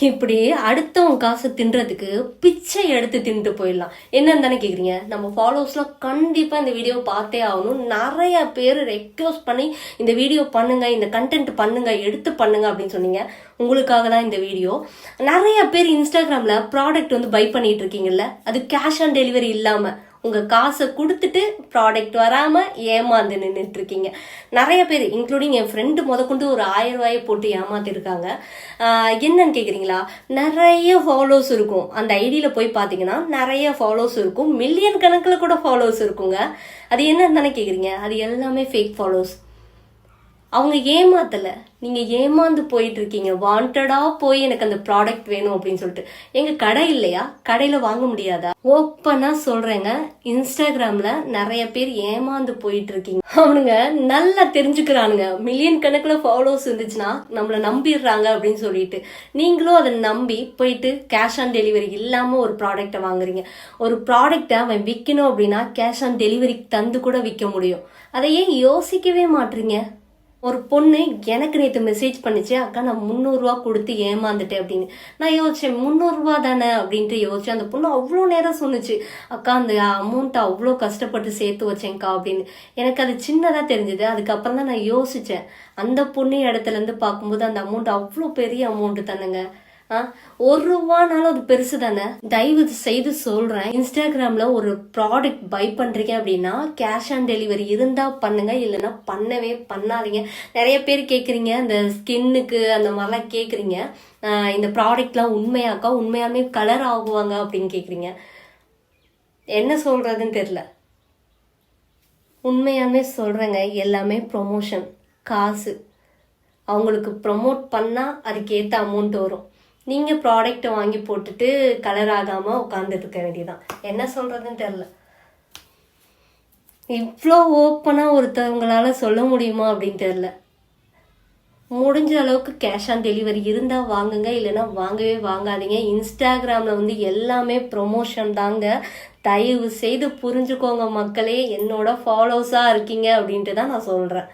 இப்படி அடுத்தவங்க காசை தின்றதுக்கு பிச்சை எடுத்து தின்ட்டு போயிடலாம். என்னன்னு தானே கேக்குறீங்க? நம்ம ஃபாலோவர்ஸ்லாம் கண்டிப்பா இந்த வீடியோ பார்த்தே ஆகணும். நிறைய பேர் ரெக்வஸ்ட் பண்ணி இந்த வீடியோ பண்ணுங்க, இந்த கண்டென்ட் பண்ணுங்க, எடுத்து பண்ணுங்க அப்படின்னு சொன்னீங்க. உங்களுக்காக தான் இந்த வீடியோ. நிறைய பேர் இன்ஸ்டாகிராம்ல ப்ராடக்ட் வந்து பை பண்ணிட்டு இருக்கீங்கல்ல, அது கேஷ் ஆன் டெலிவரி இல்லாம உங்க காசை கொடுத்துட்டு ப்ராடக்ட் வராம ஏமாந்து நின்றுட்டு இருக்கீங்க. நிறைய பேர் இன்க்ளூடிங் என் ஃப்ரெண்டு முதற்கொண்டு ஒரு 1000 ரூபாயை போட்டு ஏமாத்திருக்காங்க. என்னன்னு கேக்குறீங்களா? நிறைய ஃபாலோஸ் இருக்கும். அந்த ஐடியில போய் பாத்தீங்கன்னா நிறைய ஃபாலோஸ் இருக்கும். மில்லியன் கணக்குல கூட ஃபாலோஸ் இருக்குங்க. அது என்னன்னு தானே கேக்குறீங்க? அது எல்லாமே ஃபேக் ஃபாலோஸ். அவங்க ஏமாத்தல, நீங்க ஏமாந்து போயிட்டு இருக்கீங்க. வாண்டடா போய் எனக்கு அந்த ப்ராடக்ட் வேணும் அப்படின்னு சொல்லிட்டு. எங்க கடை இல்லையா? கடையில வாங்க முடியாதா? ஓப்பனா சொல்றேங்க, இன்ஸ்டாகிராம்ல நிறைய பேர் ஏமாந்து போயிட்டு இருக்கீங்க. அவனுங்க நல்லா தெரிஞ்சுக்கிறானுங்க. மில்லியன் கணக்குல ஃபாலோஸ் இருந்துச்சுன்னா நம்மள நம்பிடுறாங்க அப்படின்னு சொல்லிட்டு நீங்களும் அதை நம்பி போயிட்டு கேஷ் ஆன் டெலிவரி இல்லாம ஒரு ப்ராடக்டை வாங்குறீங்க. ஒரு ப்ராடக்டை அவன் விற்கணும் அப்படின்னா கேஷ் ஆன் டெலிவரிக்கு தந்து கூட விற்க முடியும். அதை ஏன் யோசிக்கவே மாட்டீங்க? ஒரு பொண்ணு எனக்கு நேற்று மெசேஜ் பண்ணிச்சு, அக்கா நான் 300 ரூபா கொடுத்து ஏமாந்துட்டேன் அப்படின்னு. நான் யோசிச்சேன், 300 ரூபா தானே அப்படின்ட்டு யோசிச்சேன். அந்த பொண்ணு அவ்வளோ நேரம் சொன்னுச்சு, அக்கா அந்த அமௌண்ட்டை அவ்வளோ கஷ்டப்பட்டு சேர்த்து வச்சேன்க்கா அப்படின்னு. எனக்கு அது சின்னதாக தெரிஞ்சுது. அதுக்கப்புறம் தான் நான் யோசிச்சேன், அந்த பொண்ணு இடத்துல இருந்து பார்க்கும்போது அந்த அமௌண்ட் அவ்வளோ பெரிய அமௌண்ட் தானேங்க. 1 ரூபானாலும் அது பெருசு தானே. தயவு செய்து சொல்றேன், இன்ஸ்டாகிராம்ல ஒரு ப்ராடக்ட் பை பண்றீங்க அப்படின்னா கேஷ் ஆன் டெலிவரி இருந்தா பண்ணுங்க, இல்லைன்னா பண்ணவே பண்ணாதீங்க. நிறைய பேர் கேக்குறீங்க, இந்த ஸ்கின்னுக்கு அந்த மாதிரிலாம் கேக்குறீங்க, இந்த ப்ராடக்ட்லாம் உண்மையாக்கா, உண்மையாலுமே கலர் ஆகுவாங்க அப்படின்னு கேக்குறீங்க. என்ன சொல்றதுன்னு தெரியல. உண்மையாலுமே சொல்றேங்க, எல்லாமே ப்ரொமோஷன், காசு. அவங்களுக்கு ப்ரொமோட் பண்ணா அதுக்கேற்ற அமௌண்ட் வரும். நீங்க ப்ராடக்டை வாங்கி போட்டுட்டு கலர் ஆகாம உட்காந்துட்டு இருக்க வேண்டியதான். என்ன சொல்றதுன்னு தெரியல. இவ்வளோ ஓப்பனா ஒருத்தவங்களால சொல்ல முடியுமா அப்படின்னு தெரியல. முடிஞ்ச அளவுக்கு கேஷ் ஆன் டெலிவரி இருந்தா வாங்குங்க, இல்லைன்னா வாங்கவே வாங்காதீங்க. இன்ஸ்டாகிராம்ல வந்து எல்லாமே ப்ரொமோஷன் தாங்க. தயவு செய்து புரிஞ்சுக்கோங்க மக்களே, என்னோட ஃபாலோஸா இருக்கீங்க அப்படின்ட்டு தான் நான் சொல்றேன்.